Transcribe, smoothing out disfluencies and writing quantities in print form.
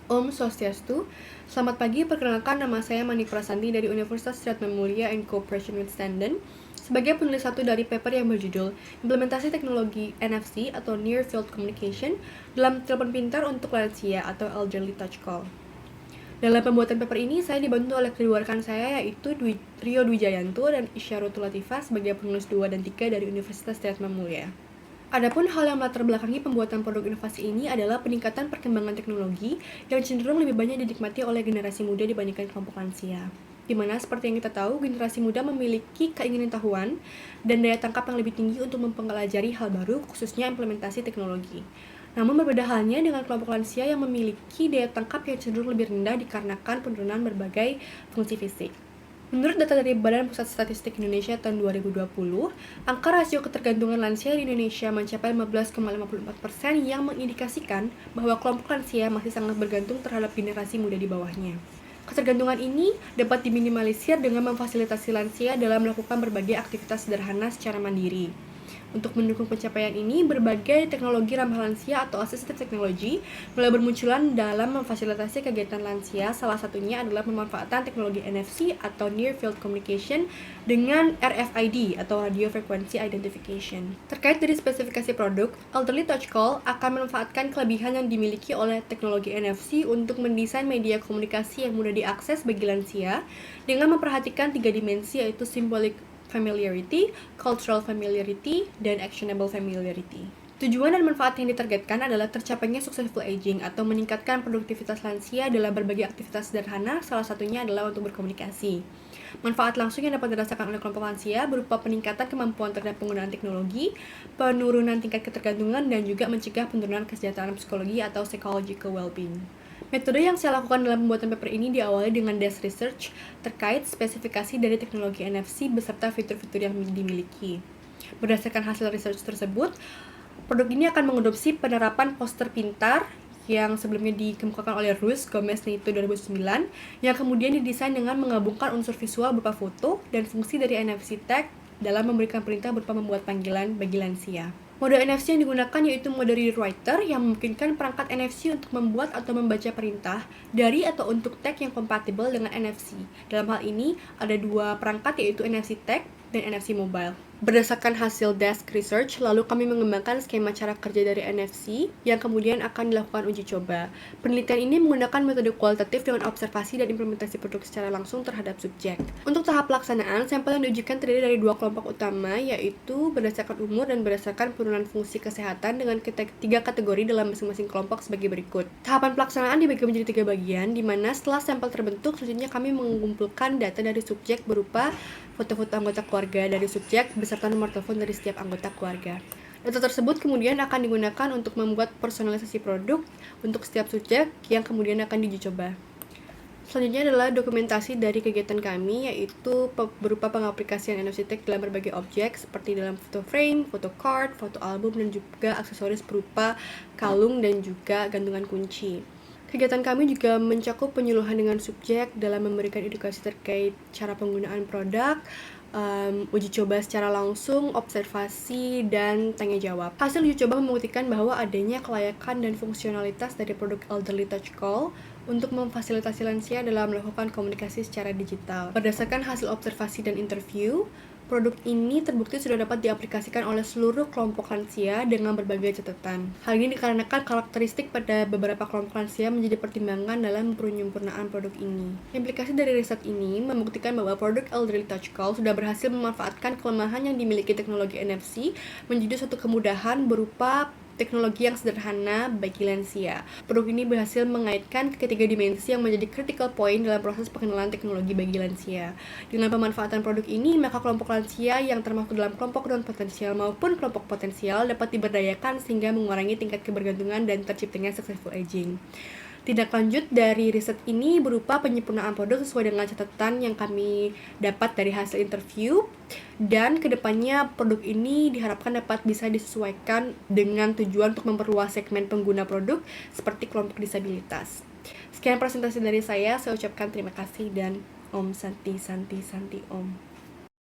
Om Swastiastu. Selamat pagi, perkenalkan nama saya Manik Prasanti dari Universitas Trisakti and Cooperation with Standen sebagai penulis satu dari paper yang berjudul Implementasi Teknologi NFC atau Near Field Communication dalam telepon pintar untuk lansia atau Elderly Touch Call. Dalam pembuatan paper ini, saya dibantu oleh kedua rekan saya yaitu Rio Dwi Jayanto dan Isyarutul Latifah sebagai penulis 2 dan 3 dari Universitas Trisakti. Adapun hal yang melatar belakangi pembuatan produk inovasi ini adalah peningkatan perkembangan teknologi yang cenderung lebih banyak dinikmati oleh generasi muda dibandingkan kelompok lansia. Di mana seperti yang kita tahu, generasi muda memiliki keinginan tahuan dan daya tangkap yang lebih tinggi untuk mempelajari hal baru, khususnya implementasi teknologi. Namun berbeda halnya dengan kelompok lansia yang memiliki daya tangkap yang cenderung lebih rendah dikarenakan penurunan berbagai fungsi fisik. Menurut data dari Badan Pusat Statistik Indonesia tahun 2020, angka rasio ketergantungan lansia di Indonesia mencapai 15,54% yang mengindikasikan bahwa kelompok lansia masih sangat bergantung terhadap generasi muda di bawahnya. Ketergantungan ini dapat diminimalisir dengan memfasilitasi lansia dalam melakukan berbagai aktivitas sederhana secara mandiri. Untuk mendukung pencapaian ini, berbagai teknologi ramah lansia atau assistive technology mulai bermunculan dalam memfasilitasi kegiatan lansia. Salah satunya adalah pemanfaatan teknologi NFC atau Near Field Communication dengan RFID atau Radio Frequency Identification. Terkait dari spesifikasi produk, Elderly Touch Call akan memanfaatkan kelebihan yang dimiliki oleh teknologi NFC untuk mendesain media komunikasi yang mudah diakses bagi lansia dengan memperhatikan 3 dimensi yaitu symbolic familiarity, cultural familiarity, dan actionable familiarity. Tujuan dan manfaat yang ditargetkan adalah tercapainya successful aging atau meningkatkan produktivitas lansia dalam berbagai aktivitas sederhana, salah satunya adalah untuk berkomunikasi. Manfaat langsung yang dapat dirasakan oleh kelompok lansia berupa peningkatan kemampuan terhadap penggunaan teknologi, penurunan tingkat ketergantungan, dan juga mencegah penurunan kesejahteraan psikologi atau psychological well-being. Metode yang saya lakukan dalam pembuatan paper ini diawali dengan desk research terkait spesifikasi dari teknologi NFC beserta fitur-fitur yang dimiliki. Berdasarkan hasil research tersebut, produk ini akan mengadopsi penerapan poster pintar yang sebelumnya dikemukakan oleh Ruiz Gomez Neto 2009 yang kemudian didesain dengan menggabungkan unsur visual berupa foto dan fungsi dari NFC tag dalam memberikan perintah berupa membuat panggilan bagi lansia. Mode NFC yang digunakan yaitu mode reader writer yang memungkinkan perangkat NFC untuk membuat atau membaca perintah dari atau untuk tag yang kompatibel dengan NFC. Dalam hal ini, ada 2 perangkat yaitu NFC tag dan NFC mobile. Berdasarkan hasil desk research, lalu kami mengembangkan skema cara kerja dari NFC yang kemudian akan dilakukan uji coba. Penelitian ini menggunakan metode kualitatif dengan observasi dan implementasi produk secara langsung terhadap subjek. Untuk tahap pelaksanaan, sampel yang diujikan terdiri dari 2 kelompok utama, yaitu berdasarkan umur dan berdasarkan penurunan fungsi kesehatan dengan 3 kategori dalam masing-masing kelompok sebagai berikut. Tahapan pelaksanaan dibagi menjadi 3 bagian, di mana setelah sampel terbentuk, selanjutnya kami mengumpulkan data dari subjek berupa foto-foto anggota keluarga dari subjek beserta nomor telepon dari setiap anggota keluarga. Data tersebut kemudian akan digunakan untuk membuat personalisasi produk untuk setiap subjek yang kemudian akan diuji coba. Selanjutnya adalah dokumentasi dari kegiatan kami, yaitu berupa pengaplikasian NFC tag dalam berbagai objek seperti dalam foto frame, foto card, foto album, dan juga aksesoris berupa kalung dan juga gantungan kunci. Kegiatan kami juga mencakup penyuluhan dengan subjek dalam memberikan edukasi terkait cara penggunaan produk, uji coba secara langsung, observasi, dan tanya jawab. Hasil uji coba membuktikan bahwa adanya kelayakan dan fungsionalitas dari produk Elderly Touch Call untuk memfasilitasi lansia dalam melakukan komunikasi secara digital. Berdasarkan hasil observasi dan interview, produk ini terbukti sudah dapat diaplikasikan oleh seluruh kelompok lansia dengan berbagai catatan. Hal ini dikarenakan karakteristik pada beberapa kelompok lansia menjadi pertimbangan dalam penyempurnaan produk ini. Implikasi dari riset ini membuktikan bahwa produk Elderly Touch Call sudah berhasil memanfaatkan kelemahan yang dimiliki teknologi NFC menjadi suatu kemudahan berupa teknologi yang sederhana bagi lansia. Produk ini berhasil mengaitkan ketiga dimensi yang menjadi critical point dalam proses pengenalan teknologi bagi lansia. Dengan pemanfaatan produk ini, maka kelompok lansia yang termasuk dalam kelompok non-potensial maupun kelompok potensial dapat diberdayakan sehingga mengurangi tingkat kebergantungan dan terciptanya successful aging. Tindak lanjut dari riset ini berupa penyempurnaan produk sesuai dengan catatan yang kami dapat dari hasil interview, dan kedepannya produk ini diharapkan dapat bisa disesuaikan dengan tujuan untuk memperluas segmen pengguna produk seperti kelompok disabilitas. Sekian presentasi dari saya ucapkan terima kasih dan Om Santi Santi Santi Om.